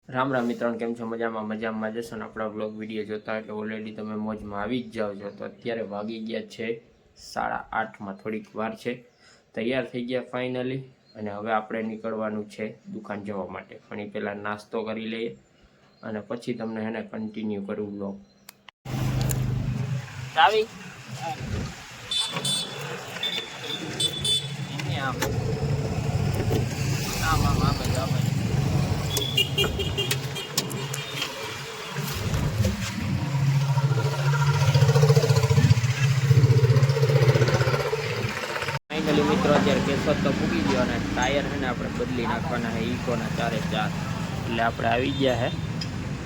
રામ રામ મિત્રો, કેમ છો? મજામાં જશો ને? આપણા બ્લોગ વિડીયો જોતા એટલે ઓલરેડી તમે મોજમાં આવી જ જાઓ છો. તો અત્યારે વાગી ગયા છે 8:30, થોડીક વાર છે. તૈયાર થઈ ગયા ફાઇનલી, અને હવે આપણે નીકળવાનું છે દુકાન જવા માટે. પણ એ પહેલાં નાસ્તો કરી લઈએ અને પછી તમને એને કન્ટિન્યુ કરું બ્લોગ. ચાવી આમ આમ આમ જ આમ જ. ફાઇનલી મિત્રો અત્યારે કેશોદ તો પૂગી ગયો અને ટાયર છે ને આપણે બદલી નાખવાના છે ઇકોના 4 એટલે આપણે આવી ગયા છે.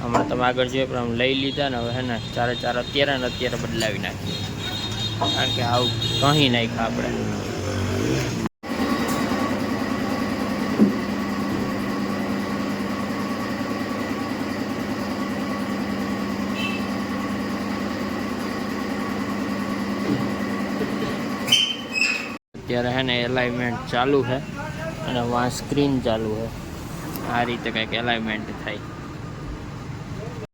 હમણાં તમે આગળ જોઈએ પણ લઈ લીધા ને હવે છે ને 4 અત્યારે બદલાવી નાખીએ, કારણ કે આવું કહી નાખ્યા આપણે. અત્યારે છે ને એલાઇનમેન્ટ ચાલુ છે અને વાં સ્ક્રીન ચાલુ છે. આ રીતે કંઈક એલાઇનમેન્ટ થાય.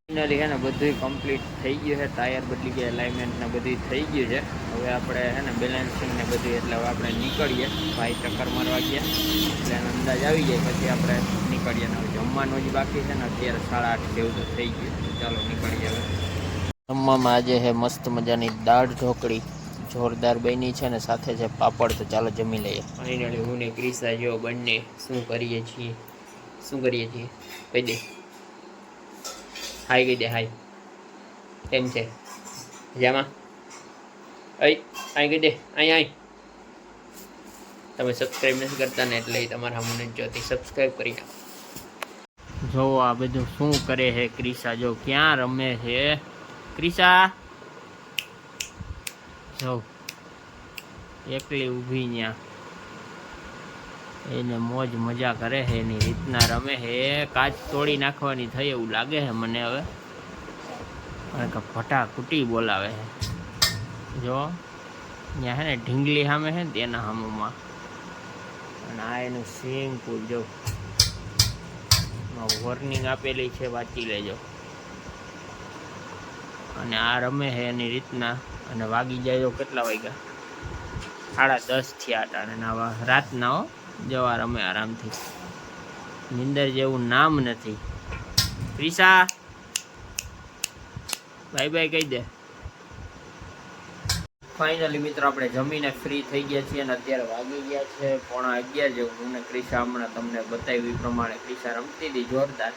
ફાઇનલી છે ને બધું કમ્પ્લીટ થઈ ગયું છે. ટાયર બદલી ગયા, એલાઇનમેન્ટ ને બધું થઈ ગયું છે. હવે આપણે છે ને બેલેન્સિંગ ને બધું, એટલે હવે આપણે નીકળીએ. ભાઈ ચક્કર મારવા ગયા એટલે એનો અંદાજ આવી જાય, પછી આપણે નીકળીએ. હવે જમવાનું જ બાકી છે ને, અત્યારે 8:30 જેવું તો થઈ ગયું. ચાલો નીકળીએ હવે. જમવામાં આજે છે મસ્ત મજાની દાળ ઢોકળી, જોરદાર બની છે ને સાથે છે પાપડ. તો ચાલો જમી લઈએ. ફાઇનલી હું ને ક્રિશા જો બંને શું કરીએ છીએ કહી દે. હાય કહી દે, હાય. કેમ છે? મજામાં? અહીં કહી દે, અહીં. તમે સબસ્ક્રાઈબ નથી કરતા ને એટલે તમારા મને જોતી સબસ્ક્રાઈબ કરી નાખો. જો આ બધું શું કરે છે ક્રિશા, જો ક્યાં રમે છે ક્રિશા. જો એકલી ઊભી ત્યાં એને મોજ મજા કરે છે, એની રીતના રમે છે. કાચ તોડી નાખવાની થઈ એવું લાગે છે મને હવે, કારણ કે ફટાકુટી બોલાવે છે. જો ત્યાં છે ને ઢીંગલી સામે છે ને તેના સામુમાં, અને આ એનું સ્વિમિંગ પુલ જો વોર્નિંગ આપેલી છે, વાંચી લેજો. અને આ રમે છે એની રીતના. અને વાગી જાય તો કેટલા વાગ્યા? 10:30 થયા. અને આવા રાતના હો જવા રમે આરામથી. નિંદર જેવું નામ નથી. ક્રિશા બાય બાય કહી દે. ફાઇનલી મિત્રો આપણે જમીને ફ્રી થઈ ગયા છીએ અને અત્યારે વાગી ગયા છે 11:15 જેવું. હું ને ક્રિશા હમણાં તમને બતાવ્યું એ પ્રમાણે ક્રિશા રમતી હતી જોરદાર.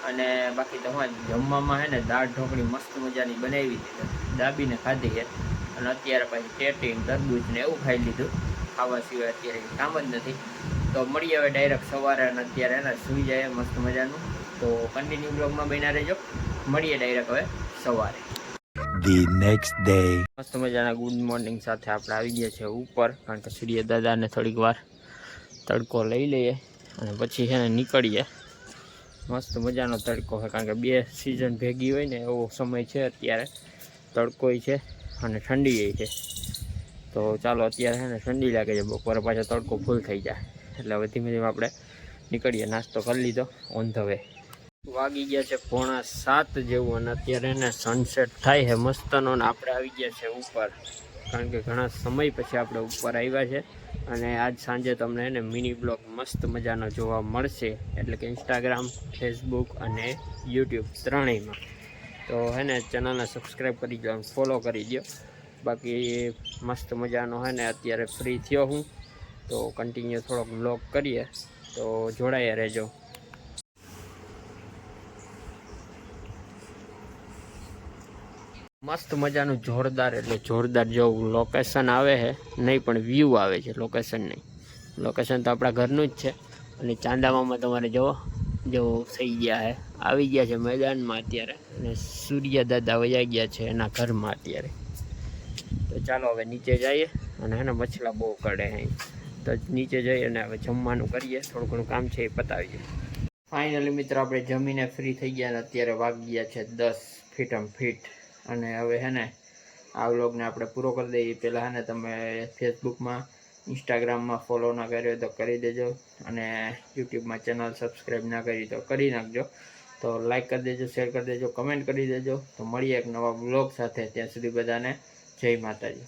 અને બાકી તમારે જમવામાં છે ને દાળ ઢોકળી મસ્ત મજાની બનાવી હતી, દાબીને ખાધી છે. અને અત્યારે પછી ટેટીંગ તરબૂચ ને એવું ખાઈ લીધું. ખાવા સિવાય અત્યારે કામ જ નથી. તો મળીએ હવે ડાયરેક્ટ સવારે. અને અત્યારે એને સૂઈ જાય મસ્ત મજાનું. તો કન્ટિન્યુ બ્લોગમાં બન્યા રહેજો. મળીએ ડાયરેક્ટ હવે સવારે. The next day. મસ્ત મજાના ગુડ મોર્નિંગ સાથે આપણે આવી ગયા છે ઉપર, કારણ કે સૂર્ય દાદાને થોડીક વાર તડકો લઈ લઈએ અને પછી છે ને નીકળીએ. મસ્ત મજાનો તડકો છે, કારણ કે 2 સિઝન ભેગી હોય ને એવો સમય છે અત્યારે. તડકોય છે અને ઠંડીય છે. તો ચાલો અત્યારે છે ને ઠંડી લાગે છે, બપોરે પાછો તડકો ફૂલ થઈ જાય. એટલે હવે ધીમે ધીમે આપણે નીકળીએ. નાસ્તો કરી લીધો, ઓન ધ વે. વાગી ગયા છે 6:45 જેવું, અને અત્યારે એને સનસેટ થાય છે મસ્તનો. ને આપણે આવી ગયા છે ઉપર, કારણ કે ઘણા સમય પછી આપણે ઉપર આવ્યા છે. અને આજ સાંજે તમને એને મિની બ્લોગ મસ્ત મજાનો જોવા મળશે, એટલે કે ઇન્સ્ટાગ્રામ, ફેસબુક અને યુટ્યુબ ત્રણેયમાં. તો હે ને ચેનલને સબસ્ક્રાઈબ કરી દો, ફોલો કરી દો. બાકી મસ્ત મજાનો હે ને અત્યારે ફ્રી થયો હું, તો કન્ટિન્યુ થોડોક બ્લોગ કરીએ. તો જોડાયા રહેજો. મસ્ત મજાનું જોરદાર, એટલે જોરદાર જેવું લોકેશન આવે છે. નહીં પણ વ્યૂ આવે છે, લોકેશન નહીં. લોકેશન તો આપણા ઘરનું જ છે. અને ચાંદામામાં તમારે જો થઈ ગયા છે, આવી ગયા છે મેદાનમાં અત્યારે. અને સૂર્ય દાદા વયા ગયા છે એના ઘરમાં અત્યારે. તો ચાલો હવે નીચે જઈએ. અને એને મછલા બહુ કરડે અહીં, તો નીચે જઈએ અને હવે જમવાનું કરીએ. થોડું ઘણું કામ છે એ પતાવીએ. ફાઇનલી મિત્રો આપણે જમીને ફ્રી થઈ ગયા અને અત્યારે વાગી ગયા છે 10 ફીટ. અને હવે હે ને આ વ્લોગને આપણે પૂરો કરી દઈએ. પહેલાં હે ને તમે ફેસબુકમાં, ઇન્સ્ટાગ્રામમાં ફોલો ના કર્યો તો કરી દેજો. અને યુટ્યુબમાં ચેનલ સબસ્ક્રાઈબ ના કરી તો કરી નાખજો. તો લાઈક કરી દેજો, શેર કરી દેજો, કમેન્ટ કરી દેજો. તો મળીએ એક નવા બ્લોગ સાથે. ત્યાં સુધી બધાને જય માતાજી.